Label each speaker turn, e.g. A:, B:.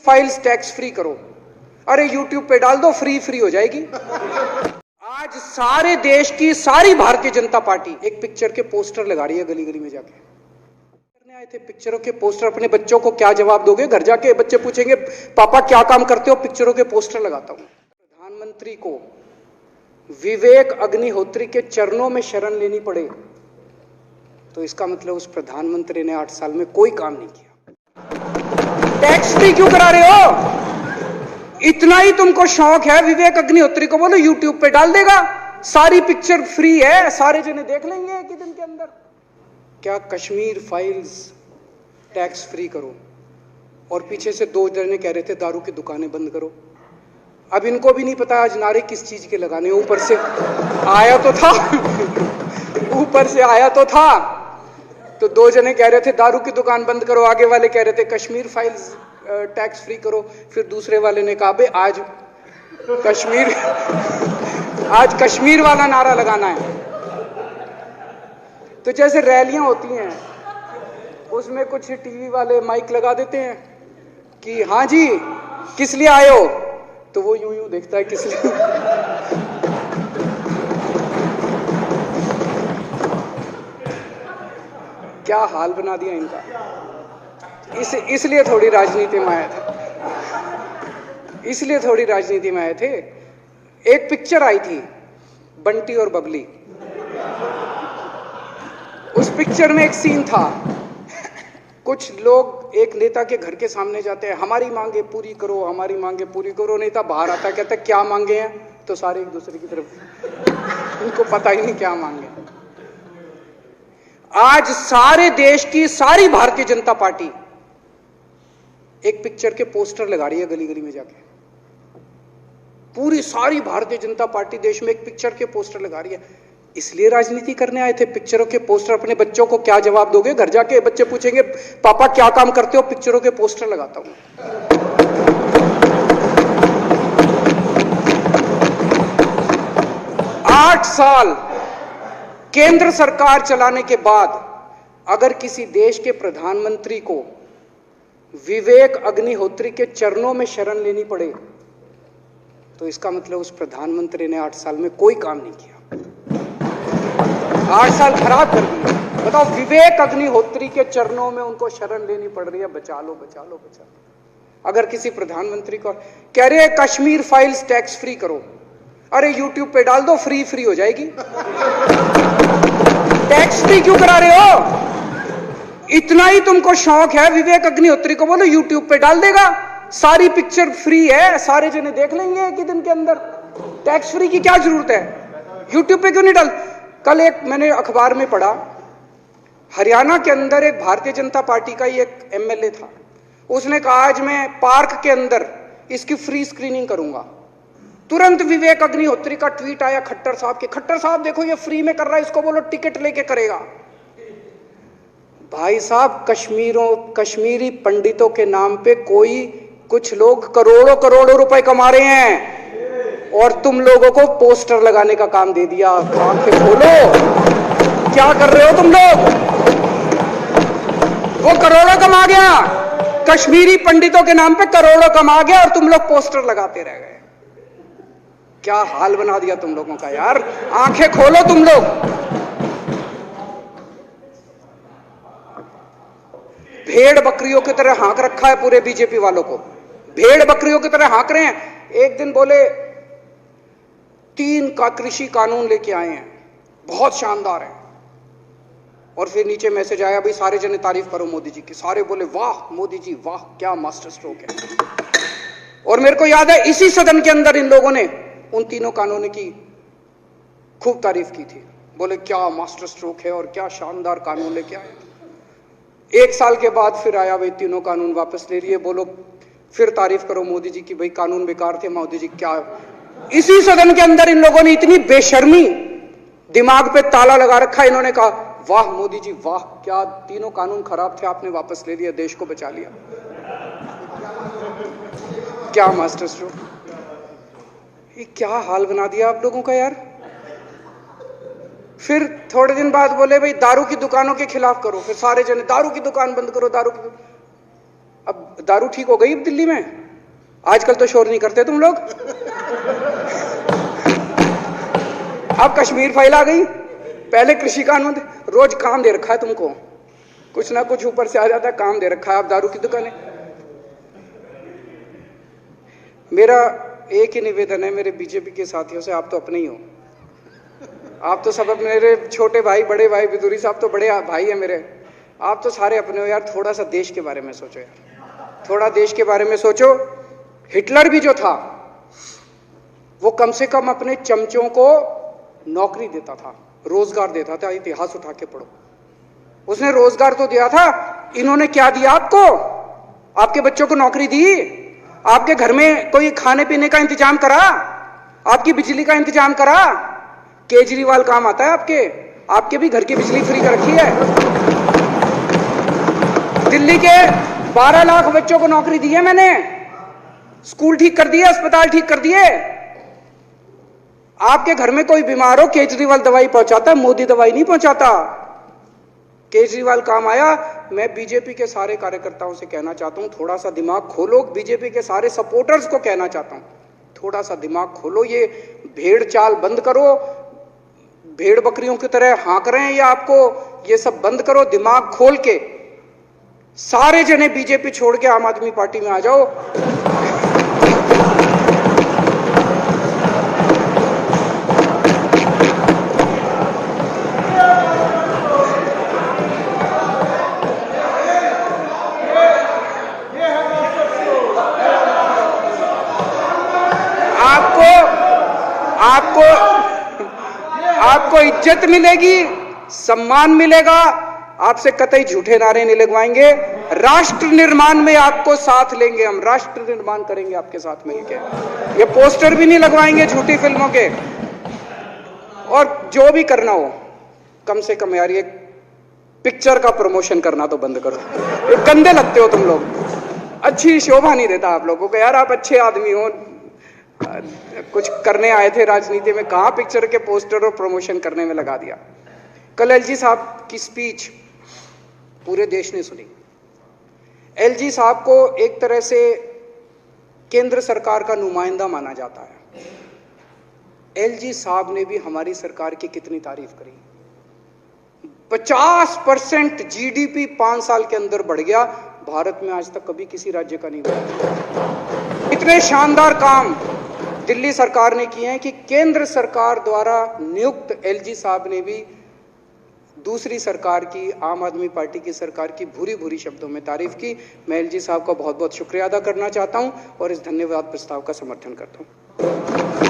A: Files tax free करो। अरे YouTube पे डाल दो, फ्री हो जाएगी। आज सारे देश की सारी भारतीय जनता पार्टी एक पिक्चर के पोस्टर लगा रही है गली गली में जाके। करने आए थे पिक्चरों के पोस्टर, अपने बच्चों को क्या जवाब दोगे? घर जाके बच्चे पूछेंगे पापा क्या काम करते हो? पिक्चरों के पोस्टर लगाता हूं। प्रधानमंत्री को विवेक अग्निहोत्री के चरणों में शरण लेनी पड़े तो इसका मतलब उस प्रधानमंत्री ने 8 साल में कोई काम नहीं किया। टैक्स फ्री क्यों करा रहे हो? इतना ही तुमको शौक है, विवेक अग्निहोत्री को बोलो यूट्यूब पे डाल देगा, सारी पिक्चर फ्री है, सारे जने देख लेंगे एक ही दिन के अंदर। क्या कश्मीर फाइल्स टैक्स फ्री करो और पीछे से 2 जने कह रहे थे दारू की दुकानें बंद करो। अब इनको भी नहीं पता आज नारे किस चीज के लगाने। ऊपर से आया तो था ऊपर से आया तो था, तो 2 जने कह रहे थे दारू की दुकान बंद करो, आगे वाले कह रहे थे कश्मीर फाइल्स टैक्स फ्री करो, फिर दूसरे वाले ने कहा बे आज कश्मीर वाला नारा लगाना है। तो जैसे रैलियां होती हैं उसमें कुछ टीवी वाले माइक लगा देते हैं कि हाँ जी किस लिए आए हो, तो वो यूं यूं देखता है किस लिए। क्या हाल बना दिया इनका। इसलिए थोड़ी राजनीति में आए थे, एक पिक्चर आई थी बंटी और बबली। उस पिक्चर में एक सीन था, कुछ लोग एक नेता के घर के सामने जाते हैं, हमारी मांगे पूरी करो, हमारी मांगे पूरी करो। नेता बाहर आता है, कहता है क्या मांगे हैं, तो सारे एक दूसरे की तरफ, उनको पता ही नहीं क्या मांगे। आज सारे देश की सारी भारतीय जनता पार्टी एक पिक्चर के पोस्टर लगा रही है गली गली में जाके। पूरी सारी भारतीय जनता पार्टी देश में एक पिक्चर के पोस्टर लगा रही है। इसलिए राजनीति करने आए थे पिक्चरों के पोस्टर। अपने बच्चों को क्या जवाब दोगे? घर जाके बच्चे पूछेंगे पापा क्या काम करते हो? पिक्चरों के पोस्टर लगाता हूं। 8 साल केंद्र सरकार चलाने के बाद अगर किसी देश के प्रधानमंत्री को विवेक अग्निहोत्री के चरणों में शरण लेनी पड़े तो इसका मतलब उस प्रधानमंत्री ने 8 साल में कोई काम नहीं किया। 8 साल खराब कर दिए। बताओ, विवेक अग्निहोत्री के चरणों में उनको शरण लेनी पड़ रही है, बचा लो बचा लो बचा लो। अगर किसी प्रधानमंत्री को कह रहे हैं कश्मीर फाइल्स टैक्स फ्री करो, अरे यूट्यूब पे डाल दो, फ्री हो जाएगी। टैक्स फ्री क्यों करा रहे हो? इतना ही तुमको शौक है, विवेक अग्निहोत्री को बोलो यूट्यूब पे डाल देगा, सारी पिक्चर फ्री है, सारे जने देख लेंगे एक ही दिन के अंदर। टैक्स फ्री की क्या जरूरत है? यूट्यूब पे क्यों नहीं डाल? कल एक मैंने अखबार में पढ़ा, हरियाणा के अंदर एक भारतीय जनता पार्टी का ही एक एमएलए था, उसने कहा आज मैं पार्क के अंदर इसकी फ्री स्क्रीनिंग करूंगा। तुरंत विवेक अग्निहोत्री का ट्वीट आया खट्टर साहब के, खट्टर साहब देखो ये फ्री में कर रहा है, इसको बोलो टिकट लेके करेगा। भाई साहब, कश्मीरी पंडितों के नाम पे कुछ लोग करोड़ों रुपए कमा रहे हैं और तुम लोगों को पोस्टर लगाने का काम दे दिया। आंखें खोलो, क्या कर रहे हो तुम लोग? वो करोड़ों कमा गया, कश्मीरी पंडितों के नाम पे करोड़ों कमा गया और तुम लोग पोस्टर लगाते रह गए। क्या हाल बना दिया तुम लोगों का यार। आंखें खोलो तुम लोग। भेड़ बकरियों की तरह हाँक रखा है पूरे बीजेपी वालों को, भेड़ बकरियों की तरह हाँक रहे हैं। एक दिन बोले 3 का कृषि कानून लेके आए हैं, बहुत शानदार है, और फिर नीचे मैसेज आया भाई सारे जने तारीफ करो मोदी जी की। सारे बोले वाह मोदी जी वाह, क्या मास्टर स्ट्रोक है। और मेरे को याद है इसी सदन के अंदर इन लोगों ने उन 3 कानूनों की खूब तारीफ की थी, बोले क्या मास्टर स्ट्रोक है और क्या शानदार कानून लेके आए। 1 साल के बाद फिर आया भाई 3 कानून वापस ले लिए, बोलो फिर तारीफ करो मोदी जी की, भाई कानून बेकार थे मोदी जी। क्या इसी सदन के अंदर इन लोगों ने इतनी बेशर्मी, दिमाग पे ताला लगा रखा, इन्होंने कहा वाह मोदी जी वाह, क्या 3 कानून खराब थे आपने वापस ले लिया, देश को बचा लिया। क्या मास्टर स्ट्रोक, ये क्या हाल बना दिया आप लोगों का यार। फिर थोड़े दिन बाद बोले भाई दारू की दुकानों के खिलाफ करो, फिर सारे जने दारू की दुकान बंद करो, दारू की। अब दारू ठीक हो गई अब दिल्ली में? आजकल तो शोर नहीं करते तुम लोग। अब कश्मीर फाइल आ गई, पहले कृषि कानून, रोज काम दे रखा है तुमको, कुछ ना कुछ ऊपर से आ जाता है, काम दे रखा है। अब दारू की दुकान है। मेरा एक ही निवेदन है मेरे बीजेपी के साथियों से, आप तो अपने ही हो, आप तो सब अपने, मेरे छोटे भाई, बड़े भाई, बिदुरी साहब तो बड़े भाई है मेरे, आप तो सारे अपने हो यार। थोड़ा सा देश के बारे में सोचो यार, थोड़ा देश के बारे में सोचो। हिटलर भी जो था वो कम से कम अपने चमचों को नौकरी देता था, रोजगार देता था। इतिहास उठा के पढ़ो, उसने रोजगार तो दिया था। इन्होंने क्या दिया आपको? आपके बच्चों को नौकरी दी? आपके घर में कोई खाने पीने का इंतजाम करा? आपकी बिजली का इंतजाम करा? केजरीवाल काम आता है आपके? आपके भी घर की बिजली फ्री कर रखी है। दिल्ली के 12 लाख बच्चों को नौकरी दी है मैंने, स्कूल ठीक कर दिए, अस्पताल ठीक कर दिए। आपके घर में कोई बीमार हो, केजरीवाल दवाई पहुंचाता है, मोदी दवाई नहीं पहुंचाता। केजरीवाल काम आया। मैं बीजेपी के सारे कार्यकर्ताओं से कहना चाहता हूं, थोड़ा सा दिमाग खोलो। बीजेपी के सारे सपोर्टर्स को कहना चाहता हूं, थोड़ा सा दिमाग खोलो। ये भेड़ चाल बंद करो, भेड़ बकरियों की तरह हाँक रहे हैं ये आपको, ये सब बंद करो। दिमाग खोल के सारे जने बीजेपी छोड़ के आम आदमी पार्टी में आ जाओ। आपको इज्जत मिलेगी, सम्मान मिलेगा। आपसे कतई झूठे नारे नहीं लगवाएंगे। राष्ट्र निर्माण में आपको साथ लेंगे हम, राष्ट्र निर्माण करेंगे आपके साथ मिलकर। ये पोस्टर भी नहीं लगवाएंगे झूठी फिल्मों के। और जो भी करना हो, कम से कम यार ये पिक्चर का प्रमोशन करना तो बंद करो। ये गंदे लगते हो तुम लोग, अच्छी शोभा नहीं देता आप लोगों को यार। आप अच्छे आदमी हो, कुछ करने आए थे राजनीति में, कहां पिक्चर के पोस्टर और प्रमोशन करने में लगा दिया। कल एलजी साहब की स्पीच पूरे देश ने सुनी। एलजी साहब को एक तरह से केंद्र सरकार का नुमाइंदा माना जाता है। एलजी साहब ने भी हमारी सरकार की कितनी तारीफ करी। 50% जीडीपी 5 साल के अंदर बढ़ गया। भारत में आज तक कभी किसी राज्य का नहीं बढ़ा। इतने शानदार काम दिल्ली सरकार ने किए हैं कि केंद्र सरकार द्वारा नियुक्त एलजी साहब ने भी दूसरी सरकार की, आम आदमी पार्टी की सरकार की भूरी भूरी शब्दों में तारीफ की। मैं एलजी साहब का बहुत बहुत शुक्रिया अदा करना चाहता हूं और इस धन्यवाद प्रस्ताव का समर्थन करता हूं।